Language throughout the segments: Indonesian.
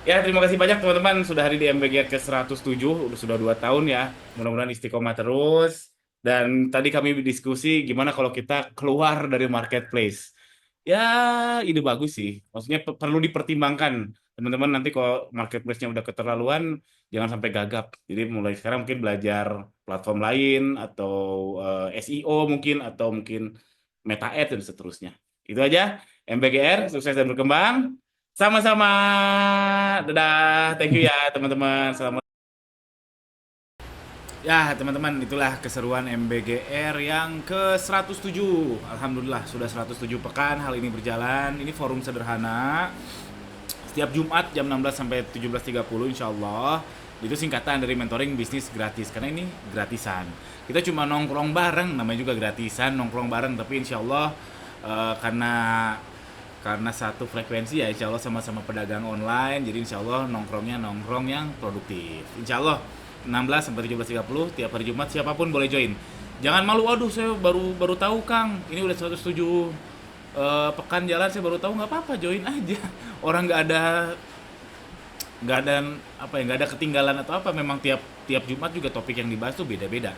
Ya, terima kasih banyak teman-teman sudah hari di MBG ke 107, sudah 2 tahun ya. Mudah-mudahan istiqomah terus. Dan tadi kami diskusi gimana kalau kita keluar dari marketplace. Ya, ide bagus sih. Maksudnya perlu dipertimbangkan. Teman-teman nanti kalau marketplace-nya udah keterlaluan, jangan sampai gagap. Jadi mulai sekarang mungkin belajar platform lain atau SEO mungkin atau mungkin Meta Ads dan seterusnya. Itu aja. MBGR, sukses dan berkembang. Sama-sama. Dadah. Thank you ya, teman-teman. Selamat. Ya, teman-teman, itulah keseruan MBGR yang ke-107. Alhamdulillah, sudah 107 pekan hal ini berjalan. Ini forum sederhana. Setiap Jumat jam 16 sampai 17.30 insya Allah. Itu singkatan dari mentoring bisnis gratis. Karena ini gratisan. Kita cuma nongkrong bareng, namanya juga gratisan, nongkrong bareng. Tapi insya Allah, karena satu frekuensi ya insya Allah sama-sama pedagang online, jadi insya Allah nongkrongnya nongkrong yang produktif insya Allah. 16 sampai 17.30 tiap hari Jumat, siapapun boleh join, jangan malu, waduh saya baru baru tahu Kang, ini udah 107 pekan jalan saya baru tahu. Nggak apa-apa, join aja. Orang nggak ada apa ya, nggak ada ketinggalan atau apa. Memang tiap tiap Jumat juga topik yang dibahas tuh beda-beda,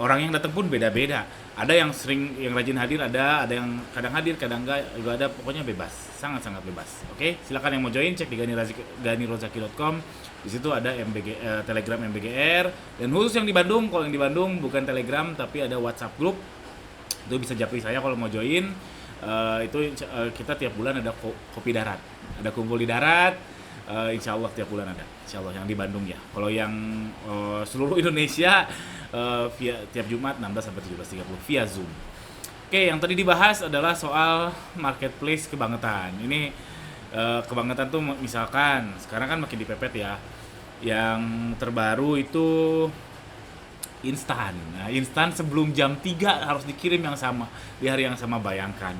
orang yang datang pun beda-beda. Ada yang sering, yang rajin hadir, ada yang kadang hadir kadang enggak juga ada. Pokoknya bebas, sangat-sangat bebas. Oke, silakan yang mau join cek di ganirozaki.com. Di situ ada Telegram MBGR, dan khusus yang di Bandung, kalau yang di Bandung bukan Telegram tapi ada WhatsApp grup. Itu bisa japri saya kalau mau join. Itu kita tiap bulan ada kopi darat, ada kumpul di darat. Insya Allah tiap bulan ada, insya Allah yang di Bandung ya. Kalau yang seluruh Indonesia, via tiap Jumat 16 sampai 17.30 via Zoom. Oke, yang tadi dibahas adalah soal marketplace kebangetan. Ini kebangetan tuh misalkan sekarang kan makin dipepet ya. Yang terbaru itu instan. Nah, instan sebelum jam 3 harus dikirim yang sama di hari yang sama, bayangkan.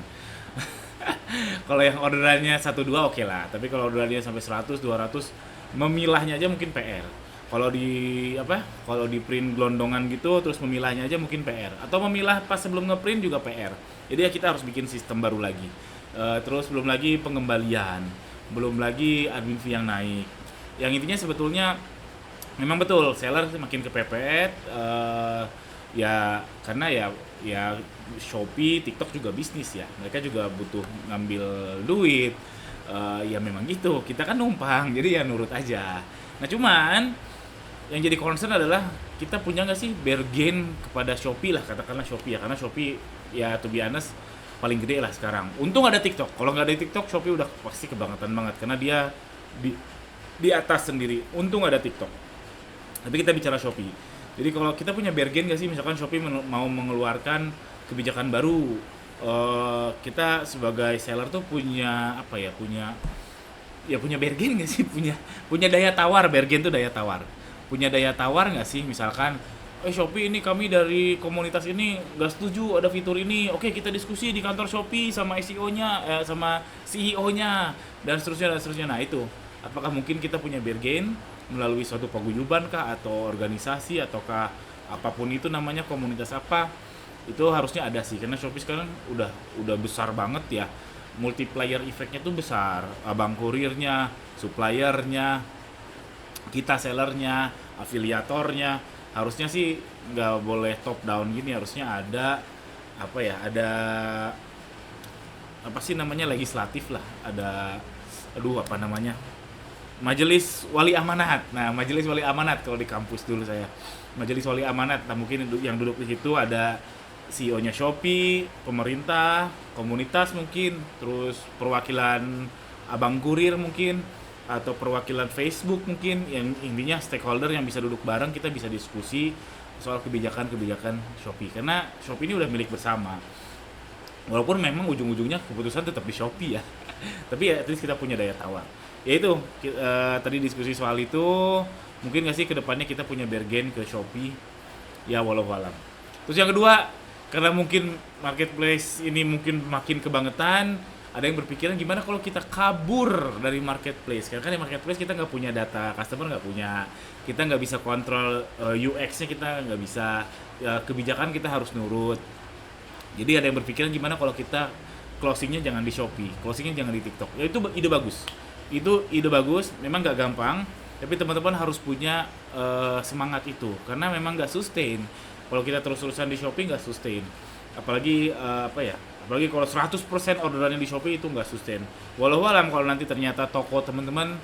Kalau yang orderannya satu dua oke lah, tapi kalau orderannya sampai 100 200, memilahnya aja mungkin PR. Kalau di apa? Kalau di print gelondongan gitu terus memilahnya aja mungkin PR. Atau memilah pas sebelum ngeprint juga PR. Jadi ya kita harus bikin sistem baru lagi. Terus belum lagi pengembalian, belum lagi admin fee yang naik. Yang intinya sebetulnya memang betul seller makin kepepet, ya karena ya Shopee, TikTok juga bisnis ya. Mereka juga butuh ngambil duit. Ya memang gitu. Kita kan numpang, jadi ya nurut aja. Nah, cuman yang jadi concern adalah kita punya nggak sih bargain kepada Shopee lah, katakanlah Shopee ya, karena Shopee ya to be honest paling gede lah sekarang. Untung ada TikTok. Kalau nggak ada TikTok, Shopee udah pasti kebangetan banget karena dia di di atas sendiri. Untung ada TikTok. Tapi kita bicara Shopee. Jadi kalau kita punya bargain nggak sih, misalkan Shopee mau mengeluarkan kebijakan baru, kita sebagai seller tuh punya apa ya, punya bargain nggak sih, punya punya daya tawar. Bargain tuh daya tawar. Punya daya tawar nggak sih, misalkan Shopee ini kami dari komunitas ini nggak setuju ada fitur ini, oke kita diskusi di kantor Shopee sama SEO-nya, sama CEO-nya, dan seterusnya dan seterusnya. Nah itu, apakah mungkin kita punya bargain melalui suatu paguyuban kah, atau organisasi, ataukah apapun itu namanya, komunitas apa, itu harusnya ada sih. Karena Shopee sekarang udah besar banget ya, multiplier efeknya tuh besar. Abang kurirnya, suppliernya, kita sellernya, afiliatornya, harusnya sih nggak boleh top down gini. Harusnya ada apa ya, ada apa sih namanya, legislatif lah, ada, aduh apa namanya, Majelis Wali Amanat. Nah, Majelis Wali Amanat kalau di kampus dulu saya. Majelis Wali Amanat. Nah, mungkin yang duduk di situ ada CEO-nya Shopee, pemerintah, komunitas mungkin, terus perwakilan abang kurir mungkin, atau perwakilan Facebook mungkin, yang intinya stakeholder yang bisa duduk bareng, kita bisa diskusi soal kebijakan-kebijakan Shopee. Karena Shopee ini udah milik bersama. Walaupun memang ujung-ujungnya keputusan tetap di Shopee ya. Tapi ya at least kita punya daya tawar. Ya itu, tadi diskusi soal itu. Mungkin nggak sih kedepannya kita punya bargain ke Shopee? Ya walau alam. Terus yang kedua, karena mungkin marketplace ini mungkin makin kebangetan, ada yang berpikiran gimana kalau kita kabur dari marketplace. Karena kan di marketplace kita nggak punya data customer, nggak punya, kita nggak bisa kontrol UX-nya, kita nggak bisa, kebijakan kita harus nurut. Jadi ada yang berpikiran gimana kalau kita closingnya jangan di Shopee, closingnya jangan di TikTok. Ya itu ide bagus. Itu ide bagus, memang nggak gampang, tapi teman-teman harus punya semangat itu, karena memang nggak sustain. Kalau kita terus-terusan di Shopee nggak sustain, apalagi apalagi kalau 100% orderannya di Shopee itu nggak sustain. Walau alam kalau nanti ternyata toko teman-teman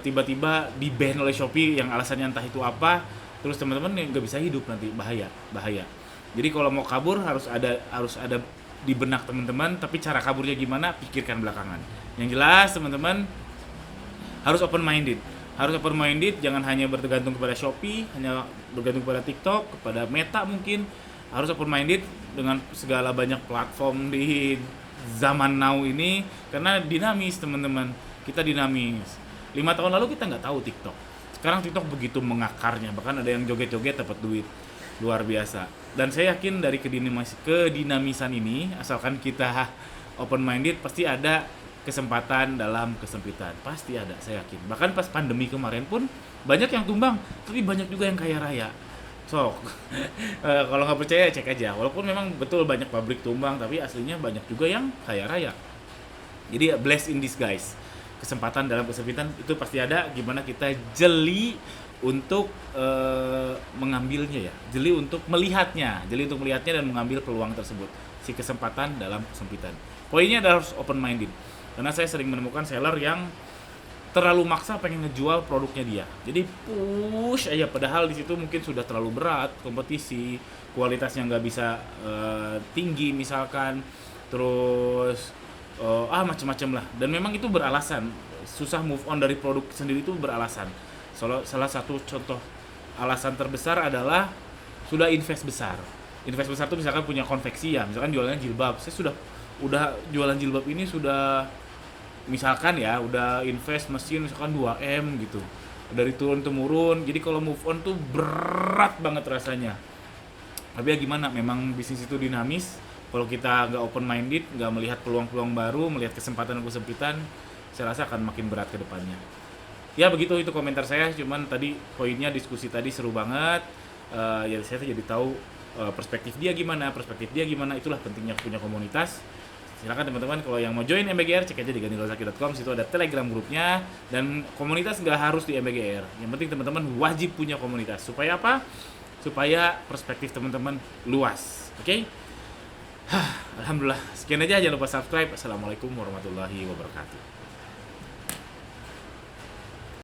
tiba-tiba di-ban oleh Shopee yang alasannya entah itu apa, terus teman-teman nggak bisa hidup nanti, bahaya. Jadi kalau mau kabur harus ada di benak teman-teman, tapi cara kaburnya gimana pikirkan belakangan. Yang jelas teman-teman harus open minded, jangan hanya bergantung kepada Shopee, hanya bergantung kepada TikTok, kepada Meta mungkin. Harus open minded dengan segala banyak platform di zaman now ini, karena dinamis teman-teman, kita dinamis. 5 tahun lalu kita nggak tahu TikTok, sekarang TikTok begitu mengakarnya, bahkan ada yang joget-joget dapat duit luar biasa. Dan saya yakin dari kedinamisan ini, asalkan kita open minded, pasti ada kesempatan dalam kesempitan, pasti ada, saya yakin. Bahkan pas pandemi kemarin pun banyak yang tumbang, tapi banyak juga yang kaya raya. So kalau nggak percaya cek aja, walaupun memang betul banyak pabrik tumbang, tapi aslinya banyak juga yang kaya raya. Jadi bless in disguise, kesempatan dalam kesempitan itu pasti ada. Gimana kita jeli untuk mengambilnya ya, jeli untuk melihatnya dan mengambil peluang tersebut, si kesempatan dalam kesempitan. Poinnya adalah harus open minded, karena saya sering menemukan seller yang terlalu maksa pengen ngejual produknya dia, jadi push aja, padahal di situ mungkin sudah terlalu berat kompetisi, kualitasnya nggak bisa tinggi misalkan, terus macam-macam lah. Dan memang itu beralasan, susah move on dari produk sendiri itu beralasan. Salah satu contoh alasan terbesar adalah sudah invest besar tuh, misalkan punya konveksi ya, misalkan jualannya jilbab, saya udah jualan jilbab ini sudah, misalkan ya, udah invest mesin misalkan 2M gitu, dari turun temurun. Jadi kalau move on tuh berat banget rasanya. Tapi ya gimana, memang bisnis itu dinamis. Kalau kita nggak open minded, nggak melihat peluang-peluang baru, melihat kesempatan dan kesempitan, saya rasa akan makin berat ke depannya. Ya begitu, itu komentar saya. Cuman tadi poinnya, diskusi tadi seru banget. Ya saya jadi tahu perspektif dia gimana, itulah pentingnya punya komunitas. Silakan teman-teman, kalau yang mau join MBGR, cek aja di ganilozaki.com, situ ada Telegram grupnya, dan komunitas nggak harus di MBGR. Yang penting teman-teman wajib punya komunitas. Supaya apa? Supaya perspektif teman-teman luas. Oke? Alhamdulillah, sekian aja, jangan lupa subscribe. Assalamualaikum warahmatullahi wabarakatuh.